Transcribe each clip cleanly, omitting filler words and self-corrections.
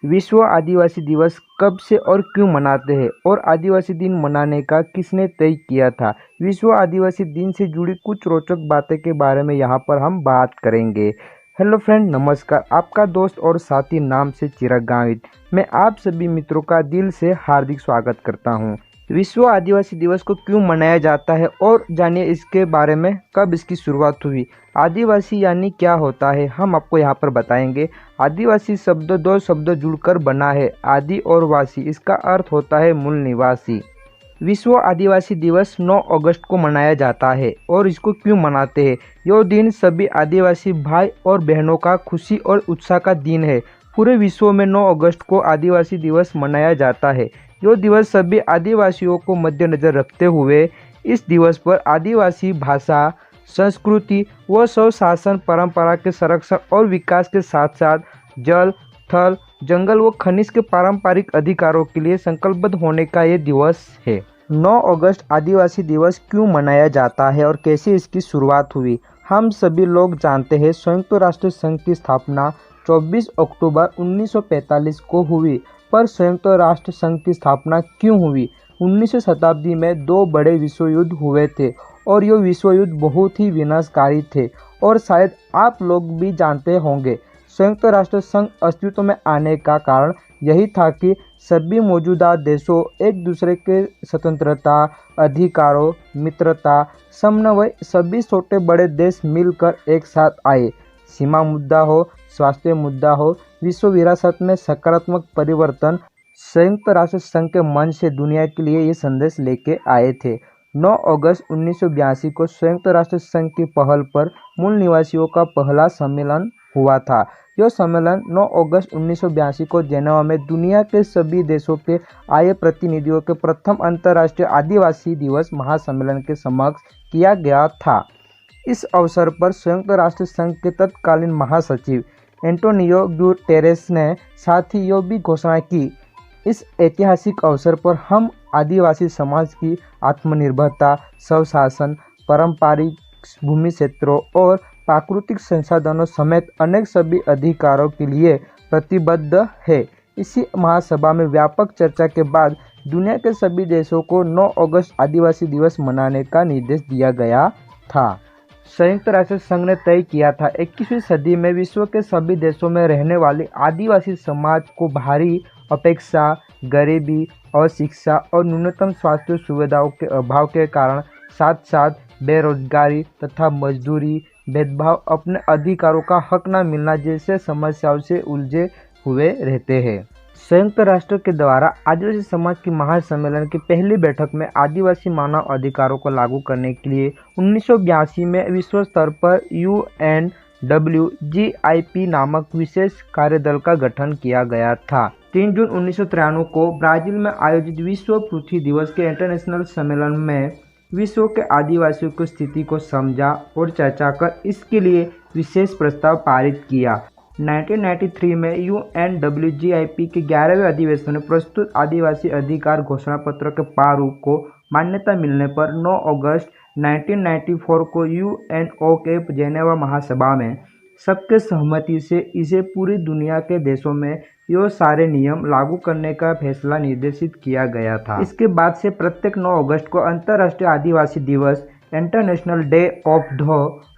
विश्व आदिवासी दिवस कब से और क्यों मनाते हैं और आदिवासी दिन मनाने का किसने तय किया था। विश्व आदिवासी दिन से जुड़ी कुछ रोचक बातें के बारे में यहाँ पर हम बात करेंगे। हेलो फ्रेंड, नमस्कार। आपका दोस्त और साथी नाम से चिराग गावित। मैं आप सभी मित्रों का दिल से हार्दिक स्वागत करता हूँ। विश्व आदिवासी दिवस को क्यों मनाया जाता है और जानिए इसके बारे में कब इसकी शुरुआत हुई। आदिवासी यानी क्या होता है, हम आपको यहाँ पर बताएंगे। आदिवासी शब्द दो शब्द जुड़कर बना है, आदि और वासी। इसका अर्थ होता है मूल निवासी। विश्व आदिवासी दिवस 9 अगस्त को मनाया जाता है और इसको क्यों मनाते हैं। यह दिन सभी आदिवासी भाई और बहनों का खुशी और उत्साह का दिन है। पूरे विश्व में 9 अगस्त को आदिवासी दिवस मनाया जाता है। यह दिवस सभी आदिवासियों को मद्देनजर रखते हुए इस दिवस पर आदिवासी भाषा, संस्कृति व स्वशासन परंपरा के संरक्षण और विकास के साथ साथ जल, थल, जंगल व खनिज के पारंपरिक अधिकारों के लिए संकल्पबद्ध होने का ये दिवस है। 9 अगस्त आदिवासी दिवस क्यों मनाया जाता है और कैसे इसकी शुरुआत हुई। हम सभी लोग जानते हैं संयुक्त राष्ट्र संघ की स्थापना 24 अक्टूबर 1945 को हुई। पर संयुक्त राष्ट्र संघ की स्थापना क्यों हुई। 19वीं शताब्दी में 2 बड़े विश्व युद्ध हुए थे और ये विश्व युद्ध बहुत ही विनाशकारी थे। और शायद आप लोग भी जानते होंगे संयुक्त राष्ट्र संघ अस्तित्व में आने का कारण यही था कि सभी मौजूदा देशों एक दूसरे के स्वतंत्रता, अधिकारों, मित्रता, समन्वय सभी छोटे बड़े देश मिलकर एक साथ आए। सीमा मुद्दा हो, स्वास्थ्य मुद्दा हो, विश्व विरासत में सकारात्मक परिवर्तन, संयुक्त राष्ट्र संघ के मंच से दुनिया के लिए ये संदेश लेके आए थे। 9 अगस्त 1982 को संयुक्त राष्ट्र संघ की पहल पर मूल निवासियों का पहला सम्मेलन हुआ था। यह सम्मेलन 9 अगस्त 1982 को जेनेवा में दुनिया के सभी देशों के आए प्रतिनिधियों के प्रथम अंतर्राष्ट्रीय आदिवासी दिवस महासम्मेलन के समक्ष किया गया था। इस अवसर पर संयुक्त राष्ट्र संघ के तत्कालीन महासचिव एंटोनियो गुटेरेस ने साथ ही यह भी घोषणा की, इस ऐतिहासिक अवसर पर हम आदिवासी समाज की आत्मनिर्भरता, स्वशासन, पारंपरिक भूमि क्षेत्रों और प्राकृतिक संसाधनों समेत अनेक सभी अधिकारों के लिए प्रतिबद्ध है। इसी महासभा में व्यापक चर्चा के बाद दुनिया के सभी देशों को 9 अगस्त आदिवासी दिवस मनाने का निर्देश दिया गया था। संयुक्त राष्ट्र संघ ने तय किया था 21वीं सदी में विश्व के सभी देशों में रहने वाले आदिवासी समाज को भारी अपेक्षा, गरीबी, अशिक्षा और न्यूनतम स्वास्थ्य सुविधाओं के अभाव के कारण साथ साथ बेरोजगारी तथा मजदूरी, भेदभाव, अपने अधिकारों का हक न मिलना जैसे समस्याओं से उलझे हुए रहते हैं। संयुक्त राष्ट्र के द्वारा आदिवासी समाज की महासम्मेलन की पहली बैठक में आदिवासी मानव अधिकारों को लागू करने के लिए 1982 में विश्व स्तर पर UNWGIP नामक विशेष कार्यदल का गठन किया गया था। 3 जून 1993 को ब्राजील में आयोजित विश्व पृथ्वी दिवस के इंटरनेशनल सम्मेलन में विश्व के आदिवासियों की स्थिति को समझा और चर्चा कर इसके लिए विशेष प्रस्ताव पारित किया। 1993 में UNWGIP के 11वें अधिवेशन में प्रस्तुत आदिवासी अधिकार घोषणा पत्र के प्रारूप को मान्यता मिलने पर 9 अगस्त 1994 को UNO के जेनेवा महासभा में सबके सहमति से इसे पूरी दुनिया के देशों में ये सारे नियम लागू करने का फैसला निर्देशित किया गया था। इसके बाद से प्रत्येक 9 अगस्त को अंतर्राष्ट्रीय आदिवासी दिवस, international day of the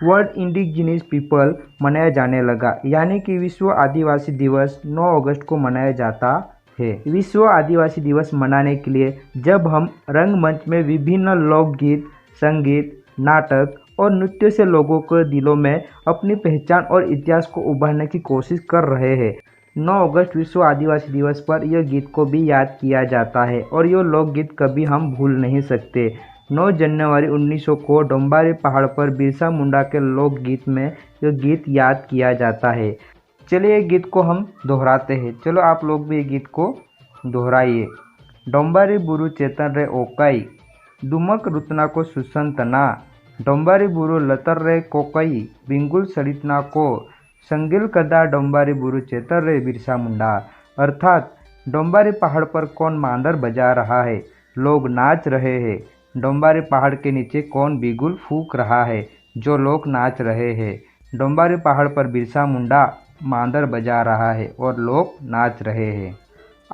world indigenous people मनाया जाने लगा। यानी कि विश्व आदिवासी दिवस 9 अगस्त को मनाया जाता है। विश्व आदिवासी दिवस मनाने के लिए जब हम रंगमंच में विभिन्न लोकगीत, संगीत, नाटक और नृत्य से लोगों के दिलों में अपनी पहचान और इतिहास को उभारने की कोशिश कर रहे हैं। 9 अगस्त विश्व आदिवासी दिवस पर यह गीत को भी याद किया जाता है और यह लोकगीत कभी हम भूल नहीं सकते। 9 जनवरी 1900 को डोंबारी पहाड़ पर बिरसा मुंडा के लोकगीत में यह गीत याद किया जाता है। चलिए ये गीत को हम दोहराते हैं। चलो आप लोग भी ये गीत को दोहराइए। डोंबारी बुरु चेतन रे ओकाई, दुमक रुतना को सुसंतना, डोंबारी बुरु लतर रे कोकई, बिंगुल सड़ितना को, संगिल कदा डोंबारी बुरु चेतन रे बिरसा मुंडा। अर्थात डोंबारी पहाड़ पर कौन मांदर बजा रहा है, लोग नाच रहे हैं। डोंबारी पहाड़ के नीचे कौन बिगुल फूंक रहा है, जो लोग नाच रहे हैं। डोंबारी पहाड़ पर बिरसा मुंडा मांदर बजा रहा है और लोग नाच रहे हैं।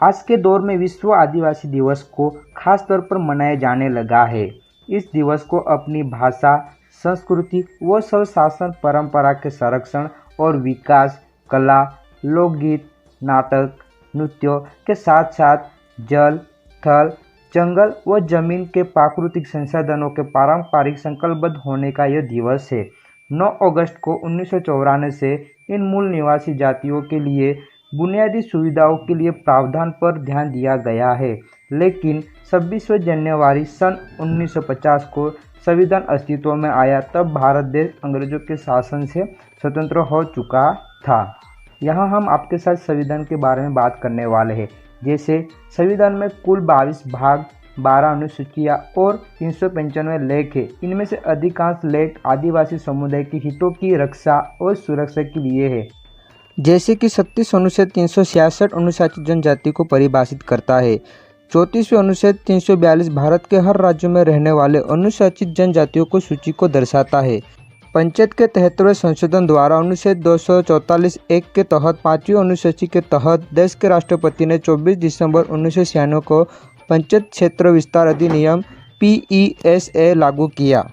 आज के दौर में विश्व आदिवासी दिवस को खास तौर पर मनाया जाने लगा है। इस दिवस को अपनी भाषा, संस्कृति व स्वशासन परंपरा के संरक्षण और विकास, कला, लोकगीत, नाटक, नृत्यों के साथ साथ जल, थल, जंगल व जमीन के प्राकृतिक संसाधनों के पारंपरिक संकल्पबद्ध होने का यह दिवस है। 9 अगस्त को 1994 से इन मूल निवासी जातियों के लिए बुनियादी सुविधाओं के लिए प्रावधान पर ध्यान दिया गया है, लेकिन 26 जनवरी सन 1950 को संविधान अस्तित्व में आया तब भारत देश अंग्रेजों के शासन से स्वतंत्र हो चुका था। यहाँ हम आपके साथ संविधान के बारे में बात करने वाले हैं। जैसे संविधान में कुल 22 भाग, 12 अनुसूचियाँ और 395 लेख है। इनमें से अधिकांश लेख आदिवासी समुदाय के हितों की रक्षा और सुरक्षा के लिए है। जैसे कि 37 अनुच्छेद 366 अनुसूचित जनजाति को परिभाषित करता है। 34वें अनुच्छेद 342 भारत के हर राज्य में रहने वाले अनुसूचित जनजातियों को सूची को दर्शाता है। पंचायत के 73वें संशोधन द्वारा अनुच्छेद 244(1) के तहत 5वीं अनुसूची के तहत देश के राष्ट्रपति ने 24 दिसंबर 1996 को पंचायत क्षेत्र विस्तार अधिनियम PESA लागू किया।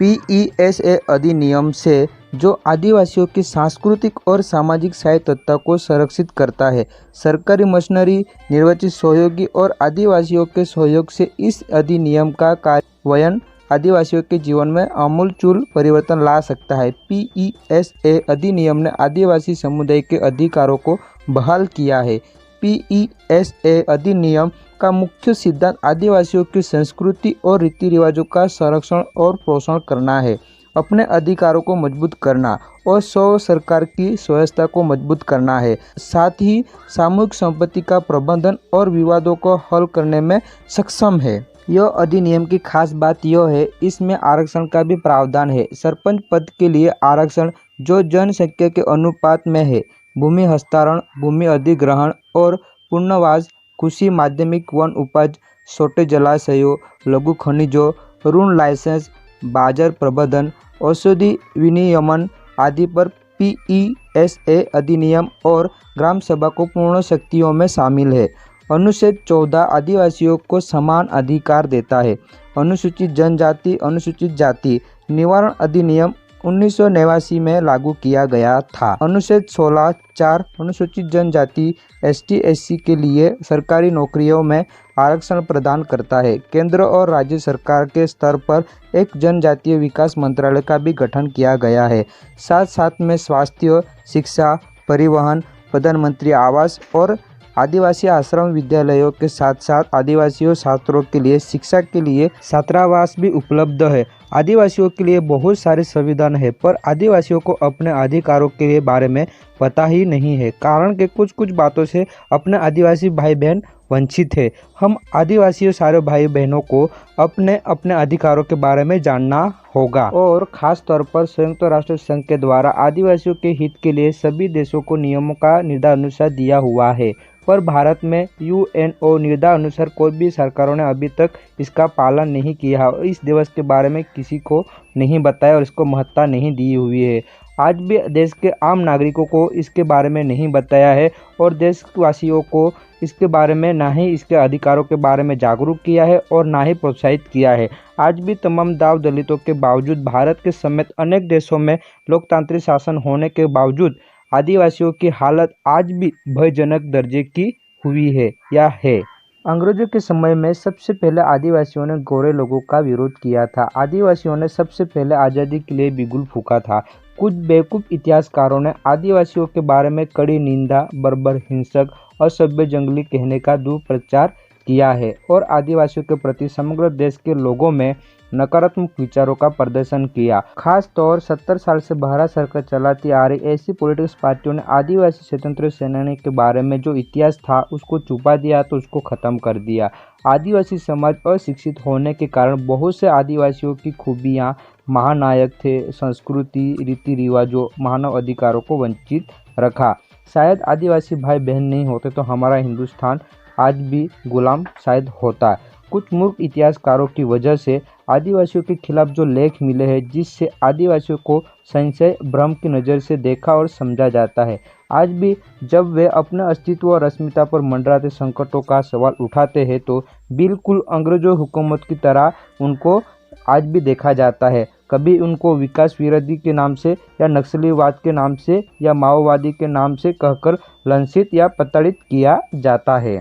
PESA अधिनियम से जो आदिवासियों की सांस्कृतिक और सामाजिक स्थायित्व को संरक्षित करता है। सरकारी मशीनरी, निर्वाचित सहयोगी और आदिवासियों के सहयोग से इस अधिनियम का कार्यान्वयन आदिवासियों के जीवन में आमूलचूल परिवर्तन ला सकता है। PESA अधिनियम ने आदिवासी समुदाय के अधिकारों को बहाल किया है। PESA अधिनियम का मुख्य सिद्धांत आदिवासियों की संस्कृति और रीति रिवाजों का संरक्षण और पोषण करना है, अपने अधिकारों को मजबूत करना और स्व सरकार की स्वायत्तता को मजबूत करना है। साथ ही सामूहिक संपत्ति का प्रबंधन और विवादों को हल करने में सक्षम है। यह अधिनियम की खास बात यह है, इसमें आरक्षण का भी प्रावधान है। सरपंच पद के लिए आरक्षण जो जनसंख्या के अनुपात में है। भूमि हस्तांतरण, भूमि अधिग्रहण और पुनर्वास, कृषि माध्यमिक वन उपज, छोटे जलाशयों, लघु खनिजों, ऋण लाइसेंस, बाजार प्रबंधन, औषधि विनियमन आदि पर PESA अधिनियम और ग्राम सभा को पूर्ण शक्तियों में शामिल है। अनुच्छेद 14 आदिवासियों को समान अधिकार देता है। अनुसूचित जनजाति, अनुसूचित जाति निवारण अधिनियम 1989 में लागू किया गया था। अनुच्छेद 16(4) अनुसूचित जनजाति ST/SC के लिए सरकारी नौकरियों में आरक्षण प्रदान करता है। केंद्र और राज्य सरकार के स्तर पर एक जनजातीय विकास मंत्रालय का भी गठन किया गया है। साथ साथ में स्वास्थ्य, शिक्षा, परिवहन, प्रधानमंत्री आवास और आदिवासी आश्रम विद्यालयों के साथ साथ आदिवासियों छात्रों के लिए शिक्षा के लिए छात्रावास भी उपलब्ध है। आदिवासियों के लिए बहुत सारे संविधान है, पर आदिवासियों को अपने अधिकारों के बारे में पता ही नहीं है, कारण के कुछ बातों से अपने आदिवासी भाई बहन वंचित है। हम आदिवासी सारे भाई बहनों को अपने अधिकारों के बारे में जानना होगा और ख़ास तौर पर संयुक्त राष्ट्र संघ के द्वारा आदिवासियों के हित के लिए सभी देशों को नियमों का निर्देशानुसार दिया हुआ है, पर भारत में UNO निर्देशानुसार कोई भी सरकारों ने अभी तक इसका पालन नहीं किया और इस दिवस के बारे में किसी को नहीं बताया और इसको महत्ता नहीं दी हुई है। आज भी देश के आम नागरिकों को इसके बारे में नहीं बताया है और देशवासियों को इसके बारे में ना ही इसके अधिकारों के बारे में जागरूक किया है और ना ही प्रोत्साहित किया है। आज भी तमाम दाव दलितों के बावजूद भारत के समेत अनेक देशों में लोकतांत्रिक शासन होने के बावजूद आदिवासियों की हालत आज भी भयजनक दर्जे की हुई है या है। अंग्रेजों के समय में सबसे पहले आदिवासियों ने गोरे लोगों का विरोध किया था। आदिवासियों ने सबसे पहले आज़ादी के लिए बिगुल फूंका था। कुछ बेवकूफ़ इतिहासकारों ने आदिवासियों के बारे में कड़ी निंदा, बर्बर, हिंसक, असभ्य, जंगली कहने का दुष्प्रचार किया है और आदिवासियों के प्रति समग्र देश के लोगों में नकारात्मक विचारों का प्रदर्शन किया। खास तौर 70 साल से भारत सरकार चलाती आ रही ऐसी पॉलिटिक्स पार्टियों ने आदिवासी स्वतंत्र सेनानी के बारे में जो इतिहास था उसको छुपा दिया तो उसको ख़त्म कर दिया। आदिवासी समाज अशिक्षित होने के कारण बहुत से आदिवासियों की खूबियाँ, महानायक थे, संस्कृति, रीति रिवाजों, मानव अधिकारों को वंचित रखा। शायद आदिवासी भाई बहन नहीं होते तो हमारा हिंदुस्तान आज भी गुलाम शायद होता। कुछ मूर्ख इतिहासकारों की वजह से आदिवासियों के खिलाफ जो लेख मिले हैं, जिससे आदिवासियों को संशय भ्रम की नज़र से देखा और समझा जाता है। आज भी जब वे अपने अस्तित्व और अस्मिता पर मंडराते संकटों का सवाल उठाते हैं तो बिल्कुल अंग्रेजों हुकूमत की तरह उनको आज भी देखा जाता है। कभी उनको विकास विरोधी के नाम से या नक्सलीवाद के नाम से या माओवादी के नाम से कहकर लांछित या प्रताड़ित किया जाता है।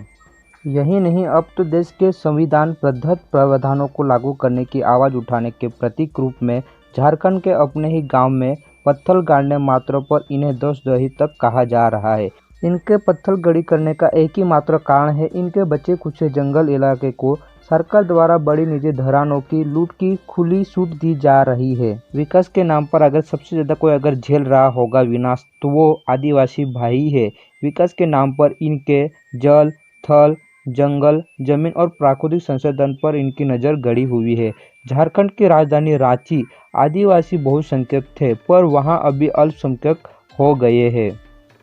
यही नहीं, अब तो देश के संविधान बद्ध प्रावधानों को लागू करने की आवाज़ उठाने के प्रतीक रूप में झारखंड के अपने ही गांव में पत्थर गाड़ने मात्र पर इन्हें देशद्रोही तक कहा जा रहा है। इनके पत्थर गड़ी करने का एक ही मात्र कारण है, इनके बचे कुछ जंगल इलाके को सरकार द्वारा बड़ी निजी घरानों की लूट की खुली छूट दी जा रही है। विकास के नाम पर अगर सबसे ज़्यादा कोई अगर झेल रहा होगा विनाश, तो वो आदिवासी भाई है। विकास के नाम पर इनके जल, थल, जंगल, जमीन और प्राकृतिक संसाधन पर इनकी नज़र गड़ी हुई है। झारखंड की राजधानी रांची आदिवासी बहुसंख्यक थे, पर वहाँ अभी अल्पसंख्यक हो गए हैं।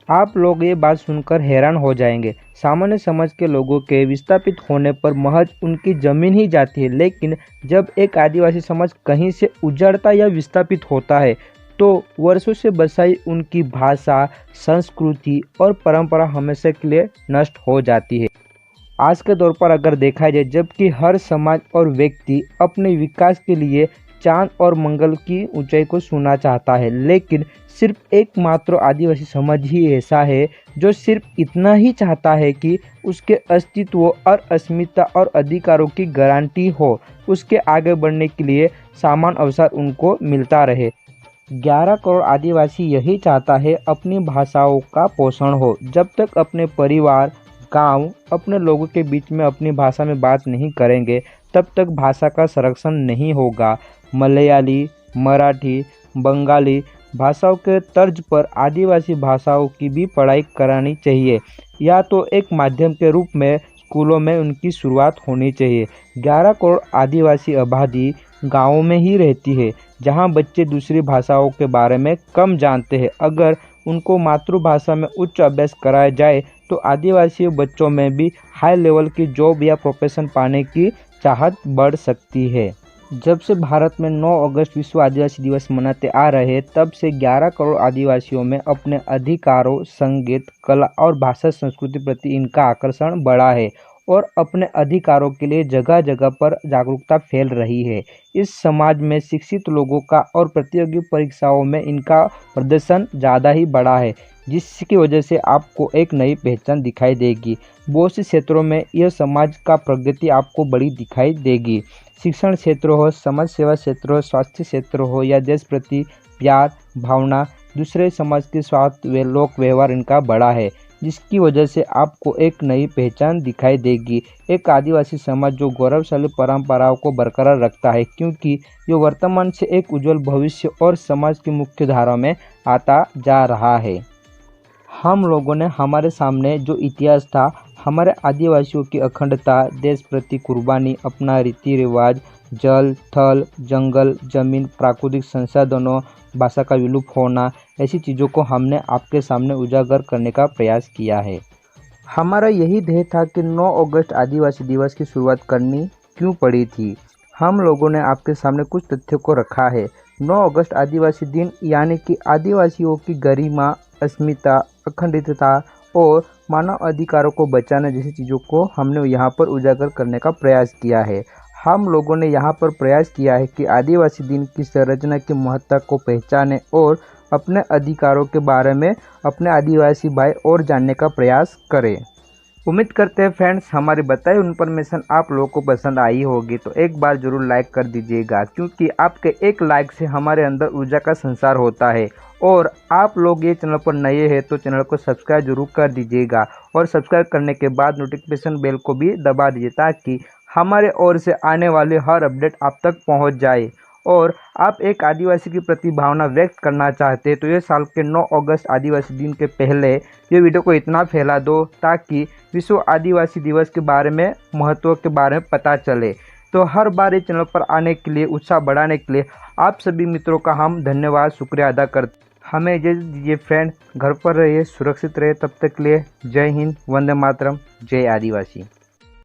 आप लोग ये बात सुनकर हैरान हो जाएंगे। सामान्य समाज के लोगों के विस्थापित होने पर महज उनकी जमीन ही जाती है, लेकिन जब एक आदिवासी समाज कहीं से उजड़ता या विस्थापित होता है तो वर्षों से बसाई उनकी भाषा, संस्कृति और परंपरा हमेशा के लिए नष्ट हो जाती है। आज के दौर पर अगर देखा जाए, जबकि हर समाज और व्यक्ति अपने विकास के लिए चांद और मंगल की ऊंचाई को छूना चाहता है, लेकिन सिर्फ एकमात्र आदिवासी समाज ही ऐसा है जो सिर्फ इतना ही चाहता है कि उसके अस्तित्व और अस्मिता और अधिकारों की गारंटी हो, उसके आगे बढ़ने के लिए समान अवसर उनको मिलता रहे। 11 करोड़ आदिवासी यही चाहता है अपनी भाषाओं का पोषण हो। जब तक अपने परिवार, गांव, अपने लोगों के बीच में अपनी भाषा में बात नहीं करेंगे, तब तक भाषा का संरक्षण नहीं होगा। मलयाली, मराठी, बंगाली भाषाओं के तर्ज पर आदिवासी भाषाओं की भी पढ़ाई करानी चाहिए, या तो एक माध्यम के रूप में स्कूलों में उनकी शुरुआत होनी चाहिए। 11 करोड़ आदिवासी आबादी गाँवों में ही रहती है, जहां बच्चे दूसरी भाषाओं के बारे में कम जानते हैं। अगर उनको मातृभाषा में उच्च अभ्यास कराया जाए तो आदिवासी बच्चों में भी हाई लेवल की जॉब या प्रोफेशन पाने की चाहत बढ़ सकती है। जब से भारत में 9 अगस्त विश्व आदिवासी दिवस मनाते आ रहे हैं, तब से 11 करोड़ आदिवासियों में अपने अधिकारों, संगीत, कला और भाषा संस्कृति प्रति इनका आकर्षण बढ़ा है और अपने अधिकारों के लिए जगह जगह पर जागरूकता फैल रही है। इस समाज में शिक्षित लोगों का और प्रतियोगी परीक्षाओं में इनका प्रदर्शन ज़्यादा ही बढ़ा है, जिसकी वजह से आपको एक नई पहचान दिखाई देगी। बहुत से क्षेत्रों में यह समाज का प्रगति आपको बड़ी दिखाई देगी। शिक्षण क्षेत्र हो, समाज सेवा क्षेत्र हो, स्वास्थ्य क्षेत्र हो या देश प्रति प्यार भावना, दूसरे समाज के साथ लोक व्यवहार इनका बड़ा है, जिसकी वजह से आपको एक नई पहचान दिखाई देगी। एक आदिवासी समाज जो गौरवशाली परंपराओं को बरकरार रखता है, क्योंकि ये वर्तमान से एक उज्जवल भविष्य और समाज की मुख्य धारा में आता जा रहा है। हम लोगों ने हमारे सामने जो इतिहास था, हमारे आदिवासियों की अखंडता, देश प्रति कुर्बानी, अपना रीति रिवाज, जल, थल, जंगल, जमीन, प्राकृतिक संसाधनों, भाषा का विलुप्त होना, ऐसी चीज़ों को हमने आपके सामने उजागर करने का प्रयास किया है। हमारा यही ध्येय था कि 9 अगस्त आदिवासी दिवस की शुरुआत करनी क्यों पड़ी थी। हम लोगों ने आपके सामने कुछ तथ्यों को रखा है। 9 अगस्त आदिवासी दिन यानी कि आदिवासियों की गरिमा, अस्मिता, अखंडता और मानव अधिकारों को बचाने जैसी चीज़ों को हमने यहाँ पर उजागर करने का प्रयास किया है। हम लोगों ने यहाँ पर प्रयास किया है कि आदिवासी दिन की संरचना की महत्ता को पहचाने और अपने अधिकारों के बारे में अपने आदिवासी भाई और जानने का प्रयास करें। उम्मीद करते हैं फ्रेंड्स, हमारी बताई इन्फॉर्मेशन आप लोगों को पसंद आई होगी, तो एक बार ज़रूर लाइक कर दीजिएगा, क्योंकि आपके एक लाइक से हमारे अंदर ऊर्जा का संचार होता है। और आप लोग ये चैनल पर नए हैं तो चैनल को सब्सक्राइब जरूर कर दीजिएगा, और सब्सक्राइब करने के बाद नोटिफिकेशन बेल को भी दबा दीजिए, ताकि हमारे ओर से आने वाले हर अपडेट आप तक पहुंच जाए। और आप एक आदिवासी की प्रति भावना व्यक्त करना चाहते हैं तो ये साल के 9 अगस्त आदिवासी दिन के पहले ये वीडियो को इतना फैला दो ताकि विश्व आदिवासी दिवस के बारे में, महत्व के बारे में पता चले। तो हर बार इस चैनल पर आने के लिए, उत्साह बढ़ाने के लिए आप सभी मित्रों का हम धन्यवाद, शुक्रिया अदा करते। हमें इजाज़त दीजिए फ्रेंड, घर पर रहिए, सुरक्षित रहिए, तब तक के लिए जय हिंद, वंदे मातरम, जय आदिवासी।